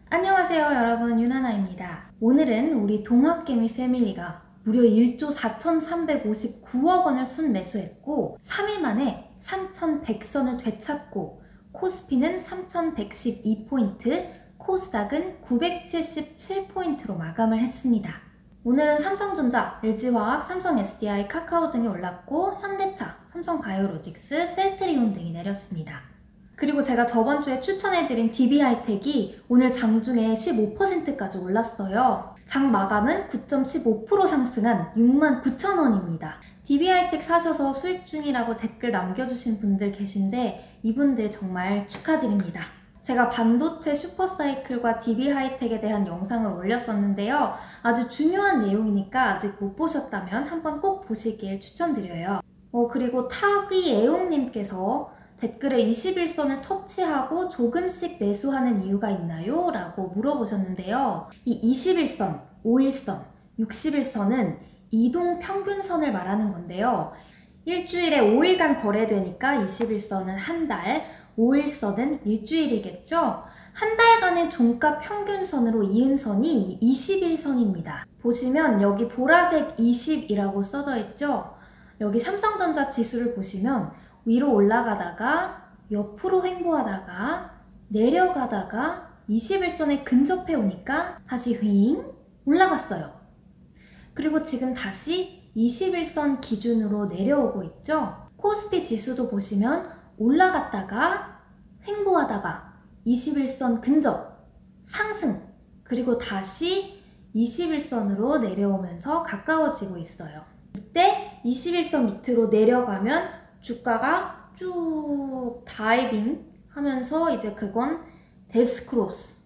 안녕하세요 여러분, 윤하나입니다. 오늘은 우리 동학개미 패밀리가 무려 1조 4,359억 원을 순매수했고 3일 만에 3,100선을 되찾고 코스피는 3,112포인트, 코스닥은 977포인트로 마감을 했습니다. 오늘은 삼성전자, LG화학, 삼성 SDI, 카카오 등이 올랐고 현대차, 삼성바이오로직스, 셀트리온 등이 내렸습니다. 그리고 제가 저번주에 추천해드린 DB하이텍이 오늘 장중에 15%까지 올랐어요. 장 마감은 9.15% 상승한 69,000원입니다. DB하이텍 사셔서 수익 중이라고 댓글 남겨주신 분들 계신데 이분들 정말 축하드립니다. 제가 반도체 슈퍼사이클과 DB하이텍에 대한 영상을 올렸었는데요. 아주 중요한 내용이니까 아직 못 보셨다면 한번 꼭 보시길 추천드려요. 그리고 타귀애용님께서 댓글에 21선을 터치하고 조금씩 매수하는 이유가 있나요? 라고 물어보셨는데요. 이 21선, 5일선, 60일선은 이동평균선을 말하는 건데요. 일주일에 5일간 거래되니까 21선은 한 달, 5일선은 일주일이겠죠? 한 달간의 종가 평균선으로 이은 선이 21선입니다. 보시면 여기 보라색 20이라고 써져 있죠? 여기 삼성전자 지수를 보시면 위로 올라가다가 옆으로 횡보하다가 내려가다가 21선에 근접해 오니까 다시 휙 올라갔어요. 그리고 지금 다시 21선 기준으로 내려오고 있죠. 코스피 지수도 보시면 올라갔다가 횡보하다가 21선 근접 상승, 그리고 다시 21선으로 내려오면서 가까워지고 있어요. 이때 21선 밑으로 내려가면 주가가 쭉 다이빙 하면서 이제 그건 데스크로스,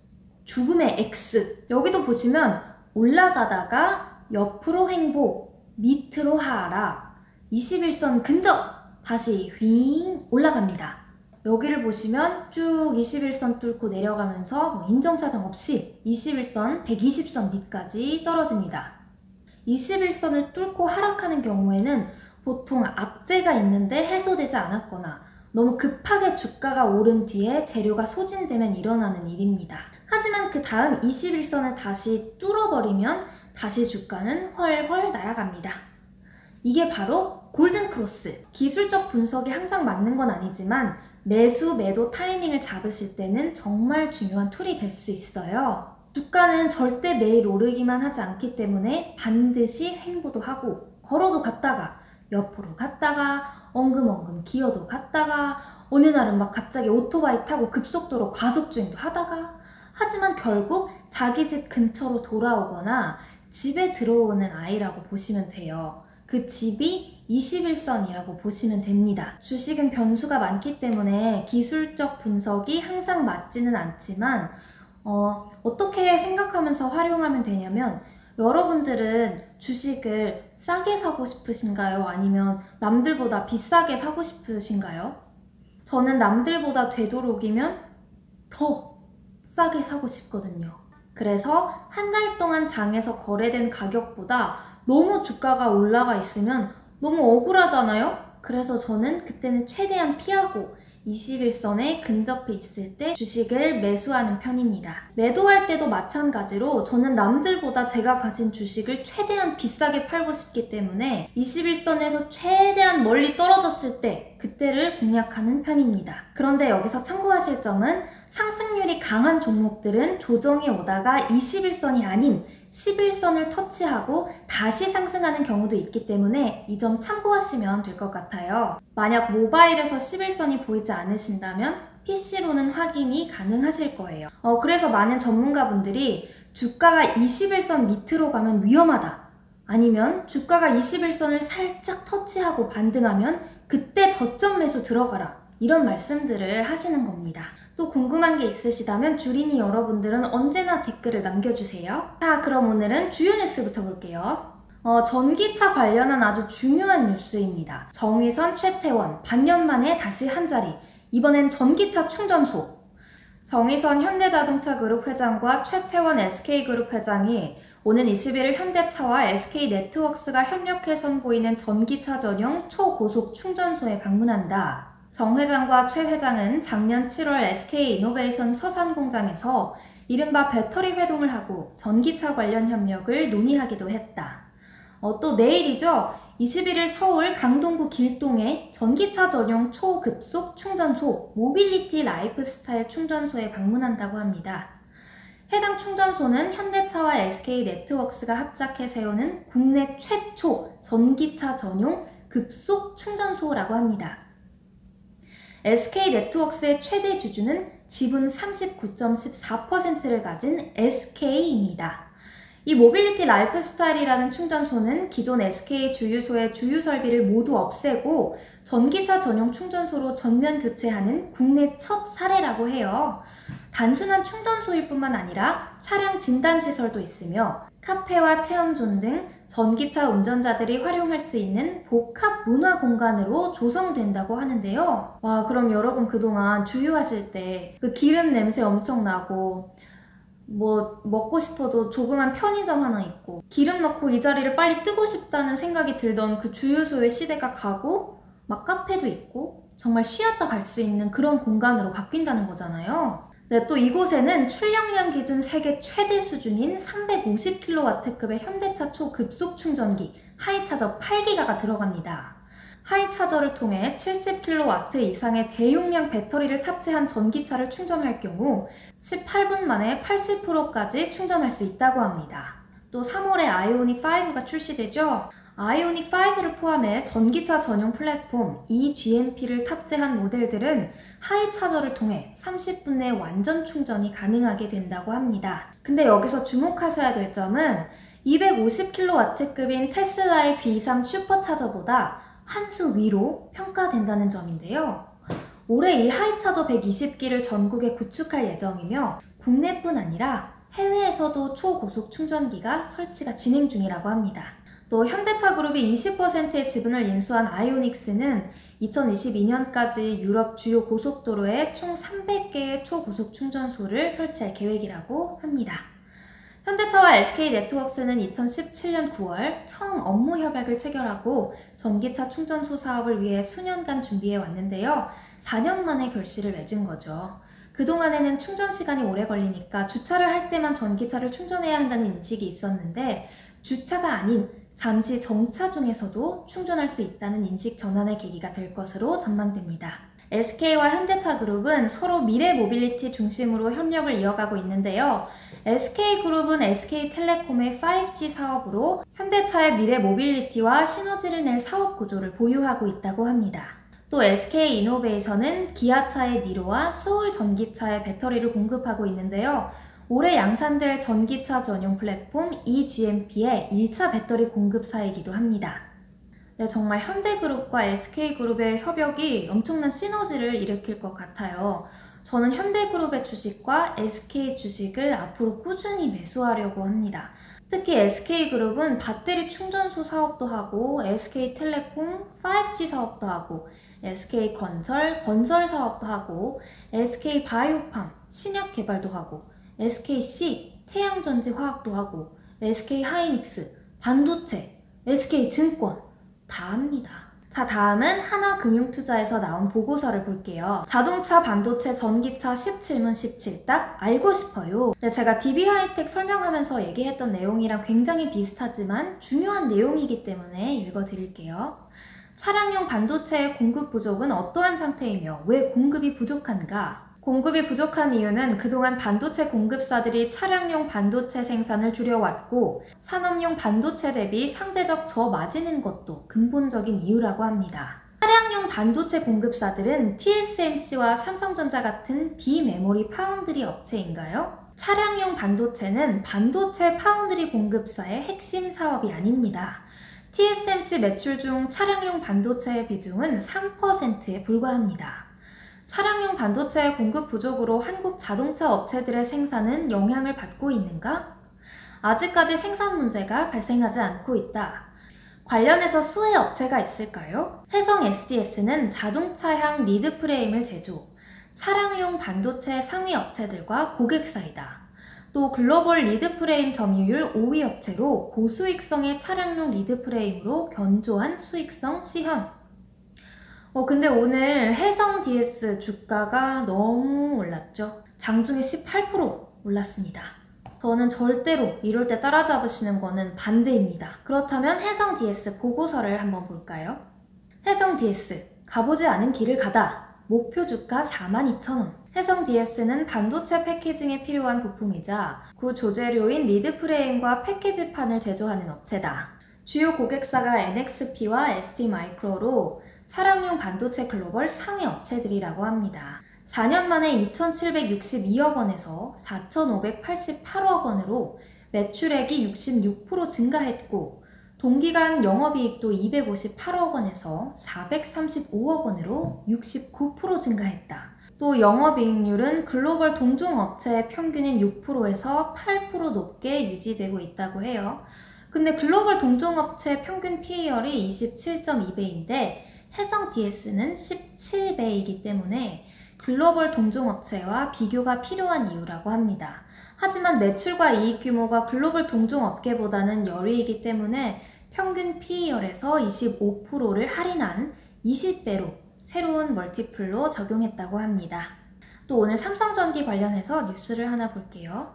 죽음의 X. 여기도 보시면 올라가다가 옆으로 횡보, 밑으로 하락, 21선 근접, 다시 휙 올라갑니다. 여기를 보시면 쭉 21선 뚫고 내려가면서 인정사정 없이 21선, 120선 밑까지 떨어집니다. 21선을 뚫고 하락하는 경우에는 보통 악재가 있는데 해소되지 않았거나 너무 급하게 주가가 오른 뒤에 재료가 소진되면 일어나는 일입니다. 하지만 그 다음 21선을 다시 뚫어버리면 다시 주가는 훨훨 날아갑니다. 이게 바로 골든크로스. 기술적 분석이 항상 맞는 건 아니지만 매수, 매도 타이밍을 잡으실 때는 정말 중요한 툴이 될 수 있어요. 주가는 절대 매일 오르기만 하지 않기 때문에 반드시 횡보도 하고 걸어도 갔다가 옆으로 갔다가 엉금엉금 기어도 갔다가 어느 날은 막 갑자기 오토바이 타고 급속도로 과속주행도 하다가, 하지만 결국 자기 집 근처로 돌아오거나 집에 들어오는 아이라고 보시면 돼요. 그 집이 21선이라고 보시면 됩니다. 주식은 변수가 많기 때문에 기술적 분석이 항상 맞지는 않지만 어떻게 생각하면서 활용하면 되냐면, 여러분들은 주식을 싸게 사고 싶으신가요? 아니면 남들보다 비싸게 사고 싶으신가요? 저는 남들보다 되도록이면 더 싸게 사고 싶거든요. 그래서 한 달 동안 장에서 거래된 가격보다 너무 주가가 올라가 있으면 너무 억울하잖아요? 그래서 저는 그때는 최대한 피하고 21선에 근접해 있을 때 주식을 매수하는 편입니다. 매도할 때도 마찬가지로 저는 남들보다 제가 가진 주식을 최대한 비싸게 팔고 싶기 때문에 21선에서 최대한 멀리 떨어졌을 때 그때를 공략하는 편입니다. 그런데 여기서 참고하실 점은 상승률이 강한 종목들은 조정이 오다가 21선이 아닌 11선을 터치하고 다시 상승하는 경우도 있기 때문에 이 점 참고하시면 될 것 같아요. 만약 모바일에서 11선이 보이지 않으신다면 PC로는 확인이 가능하실 거예요. 그래서 많은 전문가분들이 주가가 21선 밑으로 가면 위험하다, 아니면 주가가 21선을 살짝 터치하고 반등하면 그때 저점 매수 들어가라, 이런 말씀들을 하시는 겁니다. 또 궁금한 게 있으시다면 주린이 여러분들은 언제나 댓글을 남겨주세요. 자, 그럼 오늘은 주요 뉴스부터 볼게요. 전기차 관련한 아주 중요한 뉴스입니다. 정의선, 최태원, 반년 만에 다시 한자리. 이번엔 전기차 충전소. 정의선 현대자동차그룹 회장과 최태원 SK그룹 회장이 오는 21일 현대차와 SK네트워크스가 협력해 선보이는 전기차 전용 초고속 충전소에 방문한다. 정 회장과 최 회장은 작년 7월 SK이노베이션 서산공장에서 이른바 배터리 회동을 하고 전기차 관련 협력을 논의하기도 했다. 또 내일이죠. 21일 서울 강동구 길동에 전기차 전용 초급속 충전소 모빌리티 라이프스타일 충전소에 방문한다고 합니다. 해당 충전소는 현대차와 SK네트워크스가 합작해 세우는 국내 최초 전기차 전용 급속 충전소라고 합니다. SK네트워크스의 최대 주주는 지분 39.14%를 가진 SK입니다. 이 모빌리티 라이프스타일이라는 충전소는 기존 SK 주유소의 주유 설비를 모두 없애고 전기차 전용 충전소로 전면 교체하는 국내 첫 사례라고 해요. 단순한 충전소일 뿐만 아니라 차량 진단시설도 있으며 카페와 체험존 등 전기차 운전자들이 활용할 수 있는 복합 문화 공간으로 조성된다고 하는데요. 와, 그럼 여러분 그동안 주유하실 때 그 기름 냄새 엄청 나고 뭐 먹고 싶어도 조그만 편의점 하나 있고 기름 넣고 이 자리를 빨리 뜨고 싶다는 생각이 들던 그 주유소의 시대가 가고 막 카페도 있고 정말 쉬었다 갈 수 있는 그런 공간으로 바뀐다는 거잖아요. 네, 또 이곳에는 출력량 기준 세계 최대 수준인 350kW급의 현대차 초급속 충전기 하이차저 8기가가 들어갑니다. 하이차저를 통해 70kW 이상의 대용량 배터리를 탑재한 전기차를 충전할 경우 18분 만에 80%까지 충전할 수 있다고 합니다. 또 3월에 아이오닉5가 출시되죠? 아이오닉5를 포함해 전기차 전용 플랫폼 eGMP를 탑재한 모델들은 하이차저를 통해 30분 내 완전 충전이 가능하게 된다고 합니다. 근데 여기서 주목하셔야 될 점은 250kW급인 테슬라의 B3 슈퍼차저보다 한 수 위로 평가된다는 점인데요. 올해 이 하이차저 120기를 전국에 구축할 예정이며 국내뿐 아니라 해외에서도 초고속 충전기가 설치가 진행 중이라고 합니다. 또 현대차 그룹이 20%의 지분을 인수한 아이오닉스는 2022년까지 유럽 주요 고속도로에 총 300개의 초고속 충전소를 설치할 계획이라고 합니다. 현대차와 SK네트워크스는 2017년 9월 처음 업무 협약을 체결하고 전기차 충전소 사업을 위해 수년간 준비해 왔는데요. 4년 만에 결실을 맺은 거죠. 그동안에는 충전 시간이 오래 걸리니까 주차를 할 때만 전기차를 충전해야 한다는 인식이 있었는데 주차가 아닌 잠시 정차 중에서도 충전할 수 있다는 인식 전환의 계기가 될 것으로 전망됩니다. SK와 현대차 그룹은 서로 미래 모빌리티 중심으로 협력을 이어가고 있는데요. SK그룹은 SK텔레콤의 5G 사업으로 현대차의 미래 모빌리티와 시너지를 낼 사업 구조를 보유하고 있다고 합니다. 또 SK이노베이션은 기아차의 니로와 소울 전기차의 배터리를 공급하고 있는데요. 올해 양산될 전기차 전용 플랫폼 eGMP의 1차 배터리 공급사이기도 합니다. 네, 정말 현대그룹과 SK그룹의 협력이 엄청난 시너지를 일으킬 것 같아요. 저는 현대그룹의 주식과 SK 주식을 앞으로 꾸준히 매수하려고 합니다. 특히 SK그룹은 배터리 충전소 사업도 하고 SK텔레콤 5G 사업도 하고 SK건설 건설 사업도 하고 SK바이오팜 신약 개발도 하고 SKC 태양전지 화학도 하고 SK하이닉스 반도체 SK증권 다 합니다. 자, 다음은 하나금융투자에서 나온 보고서를 볼게요. 자동차, 반도체, 전기차 10질문 17답 알고 싶어요. 네, 제가 DB하이텍 설명하면서 얘기했던 내용이랑 굉장히 비슷하지만 중요한 내용이기 때문에 읽어드릴게요. 차량용 반도체의 공급 부족은 어떠한 상태이며 왜 공급이 부족한가? 공급이 부족한 이유는 그동안 반도체 공급사들이 차량용 반도체 생산을 줄여왔고 산업용 반도체 대비 상대적 저마진인 것도 근본적인 이유라고 합니다. 차량용 반도체 공급사들은 TSMC와 삼성전자 같은 비메모리 파운드리 업체인가요? 차량용 반도체는 반도체 파운드리 공급사의 핵심 사업이 아닙니다. TSMC 매출 중 차량용 반도체의 비중은 3%에 불과합니다. 차량용 반도체의 공급 부족으로 한국 자동차 업체들의 생산은 영향을 받고 있는가? 아직까지 생산 문제가 발생하지 않고 있다. 관련해서 수혜 업체가 있을까요? 해성 SDS는 자동차향 리드 프레임을 제조, 차량용 반도체 상위 업체들과 고객사이다. 또 글로벌 리드 프레임 점유율 5위 업체로 고수익성의 차량용 리드 프레임으로 견조한 수익성 시현. 근데 오늘 해성 DS 주가가 너무 올랐죠? 장중에 18% 올랐습니다. 저는 절대로 이럴 때 따라잡으시는 거는 반대입니다. 그렇다면 해성 DS 보고서를 한번 볼까요? 해성 DS, 가보지 않은 길을 가다. 목표 주가 42,000원. 해성 DS는 반도체 패키징에 필요한 부품이자 구조재료인 리드 프레임과 패키지판을 제조하는 업체다. 주요 고객사가 NXP와 ST마이크로로 사람용 반도체 글로벌 상위 업체들이라고 합니다. 4년 만에 2,762억 원에서 4,588억 원으로 매출액이 66% 증가했고 동기간 영업이익도 258억 원에서 435억 원으로 69% 증가했다. 또 영업이익률은 글로벌 동종업체의 평균인 6%에서 8% 높게 유지되고 있다고 해요. 근데 글로벌 동종업체 평균 PER이 27.2배인데 해성 DS는 17배이기 때문에 글로벌 동종업체와 비교가 필요한 이유라고 합니다. 하지만 매출과 이익 규모가 글로벌 동종업계보다는 열이이기 때문에 평균 PER에서 25%를 할인한 20배로 새로운 멀티플로 적용했다고 합니다. 또 오늘 삼성전기 관련해서 뉴스를 하나 볼게요.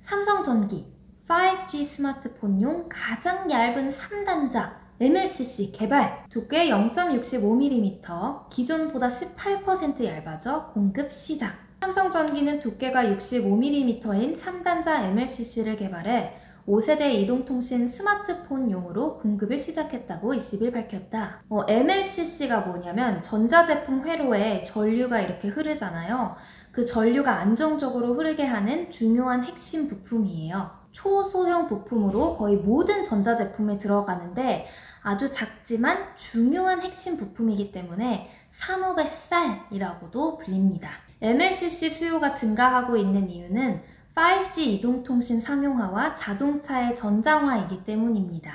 삼성전기 5G 스마트폰용 가장 얇은 3단자 MLCC 개발, 두께 0.65mm, 기존보다 18% 얇아져 공급 시작. 삼성전기는 두께가 65mm인 3단자 MLCC를 개발해 5세대 이동통신 스마트폰용으로 공급을 시작했다고 20일 밝혔다. MLCC가 뭐냐면 전자제품 회로에 전류가 이렇게 흐르잖아요. 그 전류가 안정적으로 흐르게 하는 중요한 핵심 부품이에요. 초소형 부품으로 거의 모든 전자제품에 들어가는데 아주 작지만 중요한 핵심 부품이기 때문에 산업의 쌀이라고도 불립니다. MLCC 수요가 증가하고 있는 이유는 5G 이동통신 상용화와 자동차의 전장화이기 때문입니다.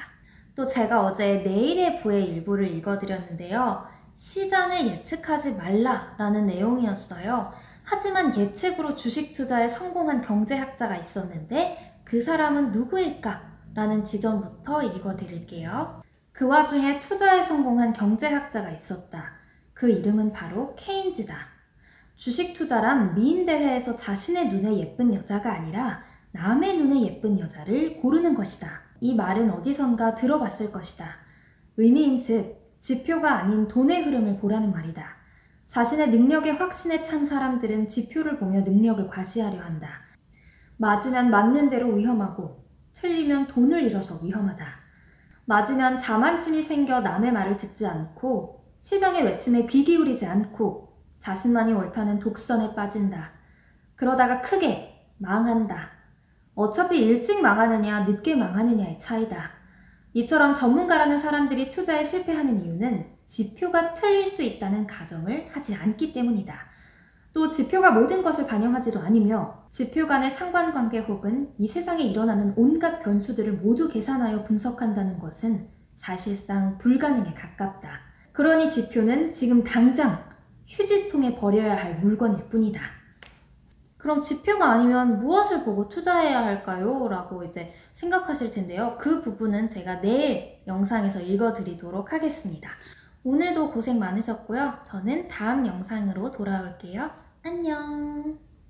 또 제가 어제 내일의 부의 일부를 읽어드렸는데요. 시장을 예측하지 말라라는 내용이었어요. 하지만 예측으로 주식 투자에 성공한 경제학자가 있었는데 그 사람은 누구일까? 라는 지점부터 읽어드릴게요. 그 와중에 투자에 성공한 경제학자가 있었다. 그 이름은 바로 케인즈다. 주식 투자란 미인 대회에서 자신의 눈에 예쁜 여자가 아니라 남의 눈에 예쁜 여자를 고르는 것이다. 이 말은 어디선가 들어봤을 것이다. 의미인즉 지표가 아닌 돈의 흐름을 보라는 말이다. 자신의 능력에 확신에 찬 사람들은 지표를 보며 능력을 과시하려 한다. 맞으면 맞는 대로 위험하고 틀리면 돈을 잃어서 위험하다. 맞으면 자만심이 생겨 남의 말을 듣지 않고 시장의 외침에 귀 기울이지 않고 자신만이 옳다는 독선에 빠진다. 그러다가 크게 망한다. 어차피 일찍 망하느냐 늦게 망하느냐의 차이다. 이처럼 전문가라는 사람들이 투자에 실패하는 이유는 지표가 틀릴 수 있다는 가정을 하지 않기 때문이다. 또 지표가 모든 것을 반영하지도 않으며 지표 간의 상관관계 혹은 이 세상에 일어나는 온갖 변수들을 모두 계산하여 분석한다는 것은 사실상 불가능에 가깝다. 그러니 지표는 지금 당장 휴지통에 버려야 할 물건일 뿐이다. 그럼 지표가 아니면 무엇을 보고 투자해야 할까요? 라고 이제 생각하실 텐데요. 그 부분은 제가 내일 영상에서 읽어드리도록 하겠습니다. 오늘도 고생 많으셨고요. 저는 다음 영상으로 돌아올게요. 안녕.